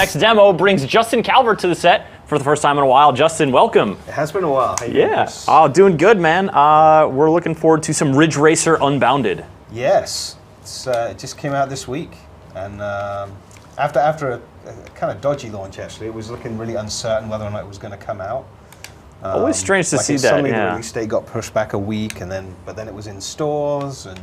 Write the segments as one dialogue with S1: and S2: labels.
S1: next demo brings Justin Calvert to the set for the first time in a while. Justin, welcome.
S2: It has been a while. How you doing?
S1: Oh, doing good, man. We're looking forward to some Ridge Racer Unbounded.
S2: Yes, it just came out this week, and after a kind of dodgy launch, actually, it was looking really uncertain whether or not it was going to come out.
S1: Always strange to see that.
S2: Suddenly the release date got pushed back a week, but then it was in stores, and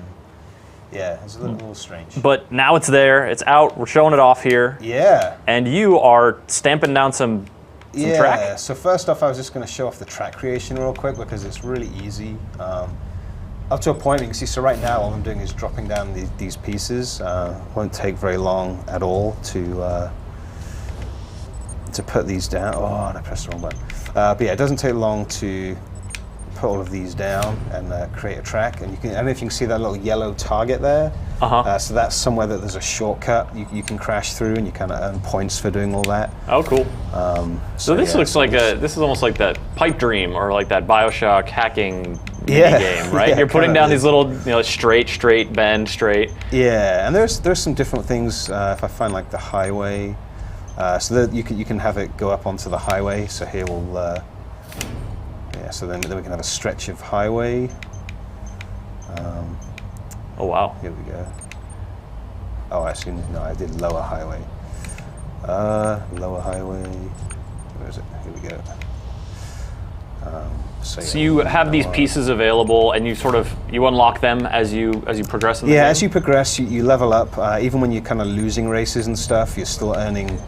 S2: yeah, it was a little strange.
S1: But now it's there. It's out. We're showing it off here.
S2: Yeah.
S1: And you are stamping down some track?
S2: Yeah, so first off, I was just going to show off the track creation real quick because it's really easy. Up to a point, you can see, so right now all I'm doing is dropping down these pieces. Won't take very long at all to put these down. Oh, and I pressed the wrong button. But yeah, it doesn't take long to put all of these down and create a track. And I don't know if you can see that little yellow target there. So that's somewhere that there's a shortcut you can crash through, and you kind of earn points for doing all that.
S1: Oh, cool. So this looks like this is almost like that Pipe Dream or like that BioShock hacking game, right? You're putting down these little, straight, bend, straight. Yeah,
S2: and there's some different things. If I find like the highway, so that you can have it go up onto the highway. So here we'll, so then we can have a stretch of highway.
S1: Oh wow!
S2: Here we go. Oh, actually, no, I did lower highway. Lower highway. Where is it? Here we go.
S1: So you have these pieces available, and you unlock them as you progress in the game?
S2: As you progress, you level up. Even when you're kind of losing races and stuff, you're still earning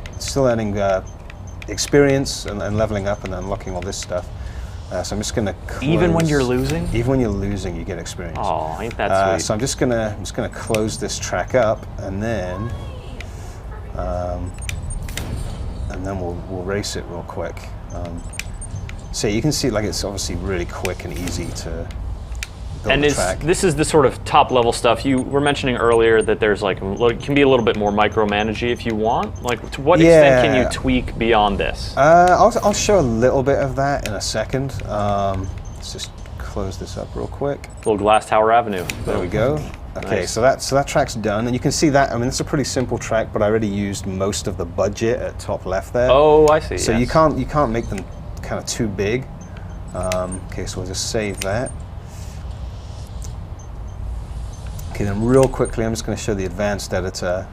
S2: experience and leveling up and unlocking all this stuff. So I'm just going to close.
S1: Even when you're losing?
S2: Even when you're losing, you get experience.
S1: Oh, ain't that sweet?
S2: So I'm just gonna close this track up, and then we'll race it real quick. So you can see, like, it's obviously really quick and easy to build a track.
S1: This is the sort of top level stuff. You were mentioning earlier that there's it can be a little bit more micromanagey if you want. Like, to what extent can you tweak beyond this?
S2: I'll show a little bit of that in a second. Let's just close this up real quick.
S1: Little Glass Tower Avenue.
S2: There we go. Okay, nice. So that track's done, and you can see that. I mean, it's a pretty simple track, but I already used most of the budget at top left there.
S1: Oh, I see.
S2: So you can't make them kind of too big. Okay, so we'll just save that. Okay, then real quickly, I'm just going to show the advanced editor.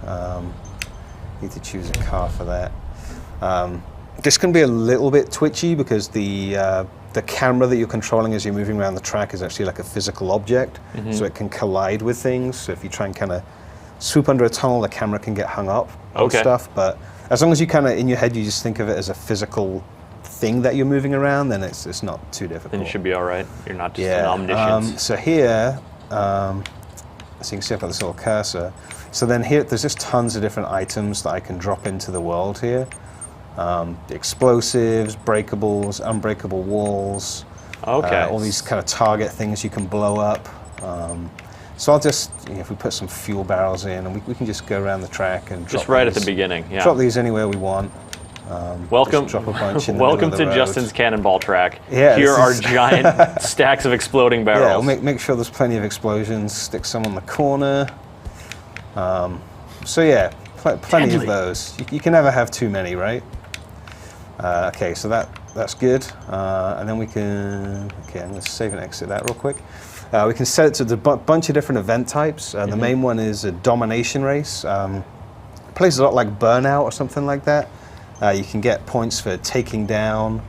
S2: Need to choose a car for that. This can be a little bit twitchy because the camera that you're controlling as you're moving around the track is actually like a physical object, so it can collide with things. So if you try and kind of swoop under a tunnel, the camera can get hung up on stuff. But as long as you kind of, in your head, you just think of it as a physical thing that you're moving around, then it's not too difficult.
S1: Then you should be all right. You're not just an omniscience.
S2: So here, so you can see I've got this little cursor. So then here, there's just tons of different items that I can drop into the world here. The explosives, breakables, unbreakable walls. All these kind of target things you can blow up. So I'll just, if we put some fuel barrels in, and we can just go around the track and
S1: just right at the beginning. Yeah.
S2: Drop these anywhere we want.
S1: Welcome,
S2: drop a bunch in
S1: welcome
S2: the
S1: to
S2: road.
S1: Justin's Cannonball track.
S2: Yeah,
S1: here are giant stacks of exploding barrels.
S2: Yeah, we'll make sure there's plenty of explosions. Stick some on the corner. So yeah, plenty of those. You can never have too many, right? Okay, so that's good. And then we can. Okay, I'm going to save and exit that real quick. We can set it to a bunch of different event types. The main one is a domination race. Plays a lot like Burnout or something like that. You can get points for taking down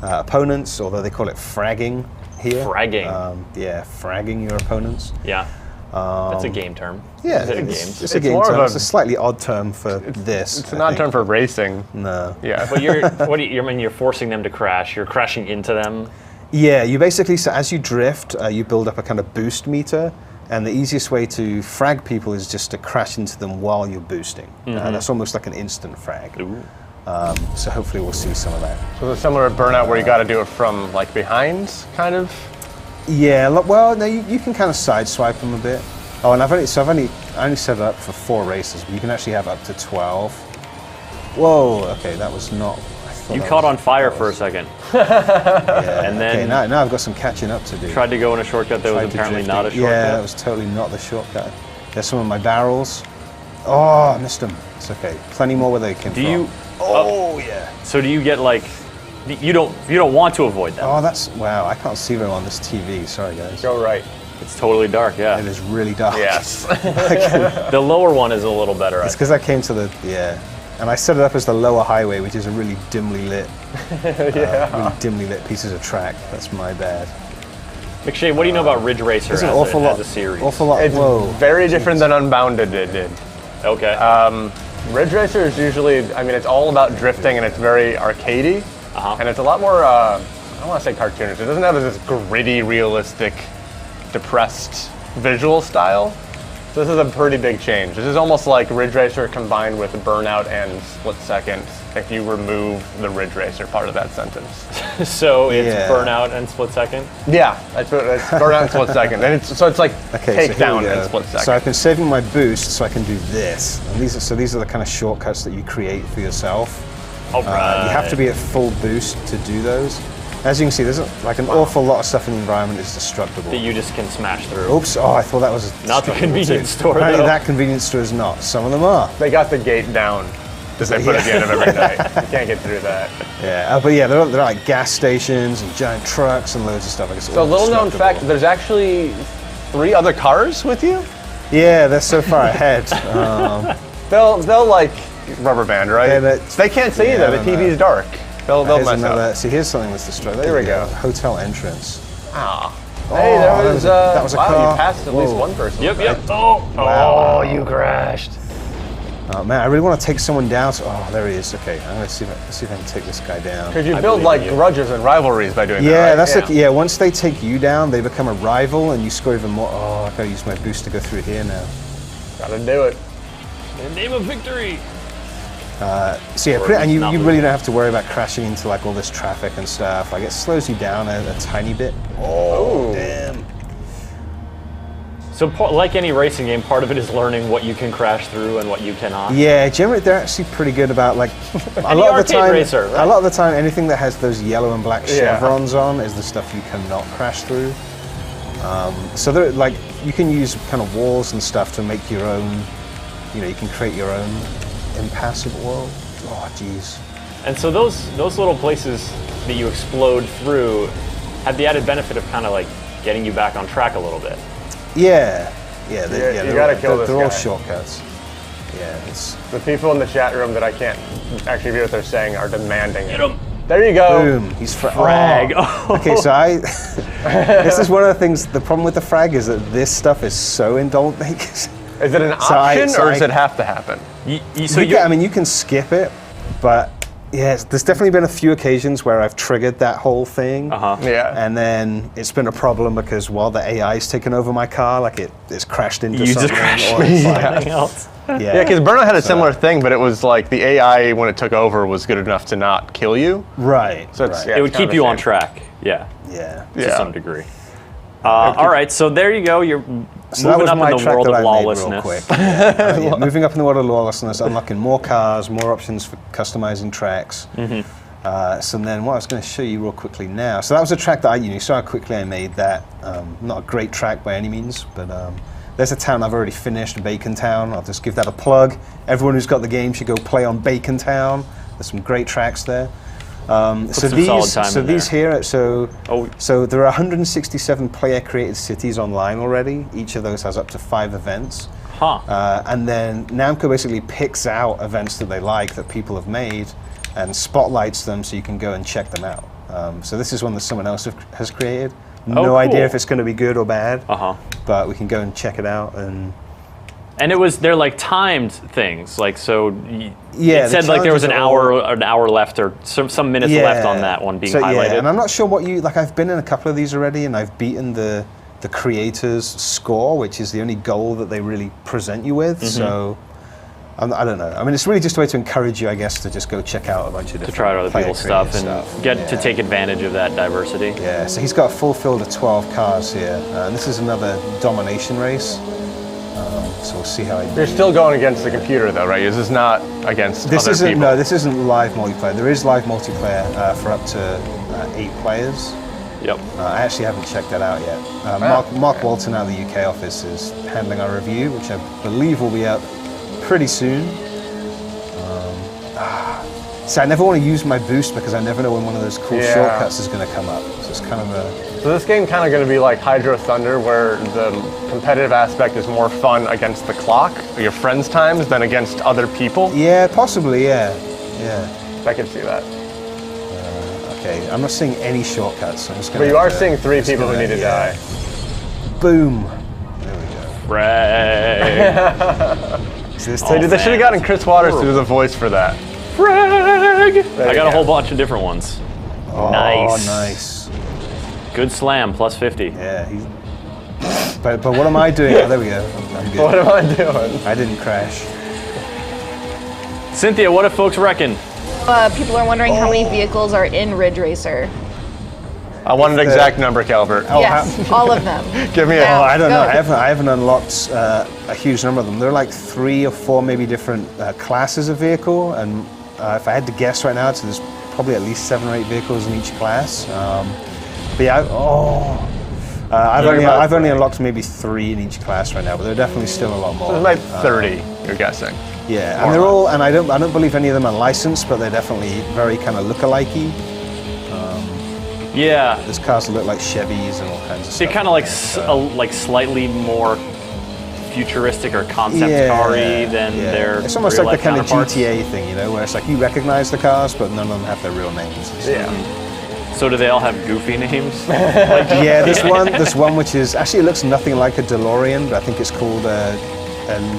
S2: opponents, although they call it fragging here.
S1: Fragging.
S2: Yeah, fragging your opponents.
S1: Yeah, that's a game term.
S2: Yeah, it's a game term. It's a slightly odd term for this.
S3: It's an odd term for racing.
S2: No.
S1: Yeah, but you're forcing them to crash. You're crashing into them.
S2: Yeah, you basically, so as you drift, you build up a kind of boost meter. And the easiest way to frag people is just to crash into them while you're boosting. That's almost like an instant frag.
S1: Ooh.
S2: So hopefully we'll see some of that.
S3: So it's similar to Burnout where you got to do it from like behind, kind of?
S2: Yeah, well, no, you can kind of sideswipe them a bit. Oh, and I only set it up for 4 races, but you can actually have up to 12. Whoa, okay, that was not...
S1: You caught on fire for a second.
S2: Yeah,
S1: and then
S2: now I've got some catching up to do.
S1: Tried to go in a shortcut that was apparently not a shortcut.
S2: Yeah, that was totally not the shortcut. There's some of my barrels. Oh, I missed him. It's okay. Plenty more where they came from.
S1: Do you?
S2: Oh, yeah.
S1: So do you get like? You don't want to avoid them.
S2: Oh, that's wow. I can't see them on this TV. Sorry, guys.
S3: Go right.
S1: It's totally dark. Yeah.
S2: It is really dark.
S3: Yes.
S1: The lower one is a little better.
S2: It's because I came to the and I set it up as the lower highway, which is a really dimly lit, really dimly lit pieces of track. That's my bad.
S1: McShay, what do you know about Ridge Racer
S2: There's
S1: as,
S2: an awful lot,
S1: as a series?
S2: awful lot.
S3: It's
S2: Whoa.
S3: very different than Unbounded did.
S1: Okay.
S3: Ridge Racer is usually, I mean, it's all about drifting and it's very arcadey. And it's a lot more, I don't want to say cartoonish. It doesn't have this gritty, realistic, depressed visual style. So this is a pretty big change. This is almost like Ridge Racer combined with Burnout and Split Second if you remove the Ridge Racer part of that sentence.
S1: So it's Burnout and Split Second?
S3: Yeah, it's Burnout and Split Second. And it's like Takedown and Split Second.
S2: So I've been saving my boost so I can do this. And these are the kind of shortcuts that you create for yourself.
S1: All right.
S2: You have to be at full boost to do those. As you can see, there's like an awful lot of stuff in the environment is destructible.
S1: That you just can smash through.
S2: Oops! Oh, I thought that was
S1: Not the convenience store,
S2: Apparently
S1: though.
S2: that convenience store is not. Some of them are.
S3: They got the gate down that they put at the end of every night. You can't get through that.
S2: Yeah, but yeah, they're like gas stations and giant trucks and loads of stuff. Like it's
S3: So
S2: all
S3: little known
S2: destructible.
S3: fact, there's actually 3 other cars with you?
S2: Yeah, they're so far ahead.
S3: They'll like rubber band, right?
S2: Yeah,
S3: they can't see
S2: yeah,
S3: either.
S2: I
S3: The
S2: don't
S3: TV's
S2: know.
S3: dark. They'll
S2: Here's
S3: mess
S2: another.
S3: up.
S2: See, here's something that's destructible.
S3: There we go.
S2: Hotel entrance.
S3: Ah. Hey, there was
S2: that was a
S3: wow,
S2: car.
S3: you passed at least
S2: Whoa.
S3: one person.
S1: Yep.
S3: Oh, you crashed.
S2: Oh man, I really want to take someone down. So, oh, there he is. Okay, I'm gonna see if I can take this guy down.
S3: Because you
S1: I
S3: build
S1: believe
S3: like
S1: in you.
S3: grudges and rivalries by doing that.
S2: Yeah,
S3: right?
S2: that's like once they take you down, they become a rival, and you score even more. Oh, I gotta use my boost to go through here now.
S3: Gotta do it.
S1: In the name of victory.
S2: So yeah,
S1: Or
S2: and you
S1: not
S2: really don't have to worry about crashing into like all this traffic and stuff. Like it slows you down a tiny bit. Oh, damn.
S1: So like any racing game, part of it is learning what you can crash through and what you cannot.
S2: Yeah, generally they're actually pretty good about like a
S1: Any
S2: lot of the
S1: arcade
S2: time.
S1: racer, right?
S2: A lot of the time, anything that has those yellow and black
S3: Yeah.
S2: chevrons on is the stuff you cannot crash through. So they're like you can use kind of walls and stuff to make your own. You know, you can create your own impassable world. Oh, jeez.
S1: And so those little places that you explode through have the added benefit of kind of like getting you back on track a little bit.
S2: Yeah,
S3: You
S2: they're
S3: gotta
S2: all-
S3: kill this
S2: They're all
S3: guy.
S2: shortcuts. Yeah, it's
S3: The people in the chat room that I can't actually hear what they're saying are demanding it.
S1: Get him.
S3: There you go.
S2: boom. He's
S1: Frag.
S2: Oh. Okay, so this is one of the things. The problem with the frag is that this stuff is so indulgent.
S3: Is it an
S2: So
S3: option
S2: so
S3: or does it have to happen?
S1: So
S2: I mean, you can skip it, but yes, there's definitely been a few occasions where I've triggered that whole thing.
S3: Yeah.
S2: And then it's been a problem because while the AI's taken over my car, like it's crashed into
S1: you
S2: something.
S1: just crashed
S2: or it's
S1: into
S2: like-
S1: something else.
S3: Yeah, because Burnout had a similar thing, but it was like the AI when it took over was good enough to not kill you.
S2: Right.
S3: So it's,
S2: right.
S3: yeah,
S1: It would
S3: it's kind
S1: keep
S3: of
S1: you
S3: a
S1: on
S3: shame.
S1: track. Yeah.
S2: Yeah.
S1: To
S3: Yeah.
S1: some degree. All right, so there you go. You're
S2: So that
S1: moving
S2: was
S1: up
S2: my
S1: in the
S2: track
S1: world
S2: that
S1: of
S2: I made real
S1: lawlessness.
S2: quick. Yeah, moving up in the world of lawlessness, unlocking more cars, more options for customizing tracks. So then what I was going to show you real quickly now. So that was a track that you saw how quickly I made that. Not a great track by any means, but there's a town I've already finished, Bacon Town. I'll just give that a plug. Everyone who's got the game should go play on Bacon Town. There's some great tracks there. So
S1: some solid time in
S2: these
S1: there.
S2: here, so there are 167 player-created cities online already. Each of those has up to 5 events. And then Namco basically picks out events that they like that people have made and spotlights them so you can go and check them out. So this is one that someone else has created. No
S1: cool.
S2: idea if it's going to be good or bad,
S1: Uh-huh.
S2: but we can go and check it out.
S1: And they're like timed things, like so.
S2: Yeah,
S1: it said
S2: the
S1: like there was an
S2: challenges
S1: hour left or some minutes left on that one being highlighted.
S2: Yeah, and I'm not sure what I've been in a couple of these already, and I've beaten the creator's score, which is the only goal that they really present you with. So I don't know. I mean, it's really just a way to encourage you, I guess, to just go check out a bunch of different
S1: to try out other people's stuff and
S2: player-created
S1: get to take advantage of that diversity.
S2: Yeah, so he's got a full field of 12 cars here, and this is another Domination race. So we'll see how I do.
S3: You're still going against the computer though, right? This is not against
S2: This
S3: other
S2: isn't
S3: people.
S2: no. This isn't live multiplayer. There is live multiplayer for up to 8 players.
S1: Yep.
S2: I actually haven't checked that out yet. Mark Walton out of the UK office is handling our review, which I believe will be up pretty soon. So I never want to use my boost because I never know when one of those cool shortcuts is going to come up. So it's kind of a...
S3: So this game kind of going to be like Hydro Thunder, where the competitive aspect is more fun against the clock, or your friends' times, than against other people?
S2: Yeah, possibly, yeah.
S3: I can see that.
S2: Okay, I'm not seeing any shortcuts. So I'm just gonna
S3: But you are seeing 3 people who need to die.
S2: Boom. There we go.
S1: Frag.
S2: So this
S3: They should have gotten Chris Waters to do the voice for that.
S1: Frag. I got a whole bunch of different ones.
S2: Oh, nice.
S1: Good slam, plus 50.
S2: Yeah, he's... But what am I doing? Oh, there we go. I'm good.
S3: What am I doing?
S2: I didn't crash.
S1: Cynthia, what do folks reckon?
S4: People are wondering how many vehicles are in Ridge Racer.
S3: I want an exact number, Calvert.
S4: Yes, all of them.
S3: Give me
S4: Now,
S2: I don't know.
S4: go.
S2: I haven't unlocked a huge number of them. There are like 3 or 4 maybe different classes of vehicle, and if I had to guess right now, so there's probably at least 7 or 8 vehicles in each class. But yeah, I've only unlocked maybe 3 in each class right now, but there are definitely still a lot more.
S3: So there's like 30, you're guessing.
S2: Yeah, and they're all, and I don't believe any of them are licensed, but they're definitely very kind of look-alike-y.
S1: Yeah.
S2: There's cars that look like Chevys and all kinds of
S1: So
S2: stuff.
S1: kind of like slightly more futuristic or concept car-y than their
S2: It's almost like
S1: real-life
S2: the kind of
S1: counterparts.
S2: GTA thing, you know, where it's like you recognize the cars, but none of them have their real names.
S1: So do they all have goofy names?
S2: Yeah, there's one which is, actually it looks nothing like a DeLorean, but I think it's called a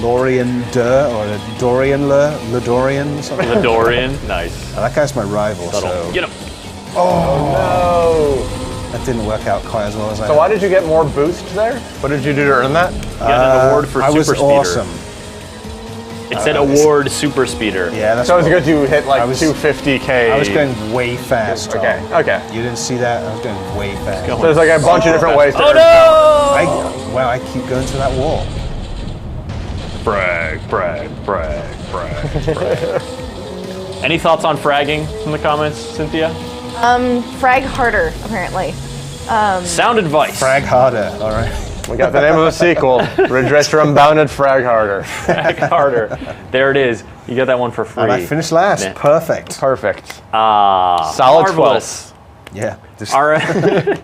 S2: Lorian Dur or a Dorian Ladorian, something.
S1: Ladorian, nice.
S2: That guy's my rival,
S1: Subtle.
S2: so
S1: Get him.
S3: No.
S2: that didn't work out quite as well as I
S3: So why did you get more boost there? What did you do to earn that?
S1: You got an award for
S2: I
S1: super
S2: was
S1: speeder.
S2: awesome.
S1: It said award super speeder.
S2: Yeah, that's
S3: So it's
S2: cool.
S3: good you hit like
S2: I was-
S3: 250K.
S2: I was going way fast. Tom.
S3: Okay.
S2: You didn't see that? I was going way fast.
S1: Go.
S3: So there's like a bunch of different ways to
S1: Oh
S3: earn
S1: no!
S2: I keep going to that wall.
S1: Brag. Any thoughts on fragging in the comments, Cynthia?
S4: Frag harder, apparently.
S1: Sound advice.
S2: Frag harder, all right.
S3: We got the name of a sequel. Ridge Racer Unbounded Frag Harder.
S1: Frag harder. There it is. You got that one for free.
S2: And I finished last.
S1: Yeah.
S2: Perfect.
S3: Perfect.
S1: Solid
S3: marvelous.
S1: 12.
S2: Yeah.
S1: All right.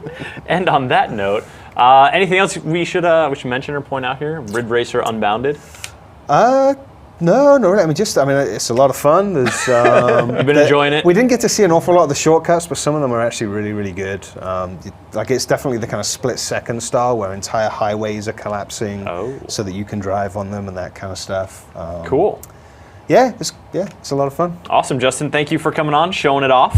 S1: And on that note, anything else we should mention or point out here? Ridge Racer Unbounded.
S2: No, really. I mean, it's a lot of fun. There's,
S1: You've been enjoying it?
S2: We didn't get to see an awful lot of the shortcuts, but some of them are actually really, really good. Like it's definitely the kind of split-second style where entire highways are collapsing, so that you can drive on them and that kind of stuff.
S1: Cool.
S2: Yeah, it's a lot of fun.
S1: Awesome, Justin. Thank you for coming on, showing it off.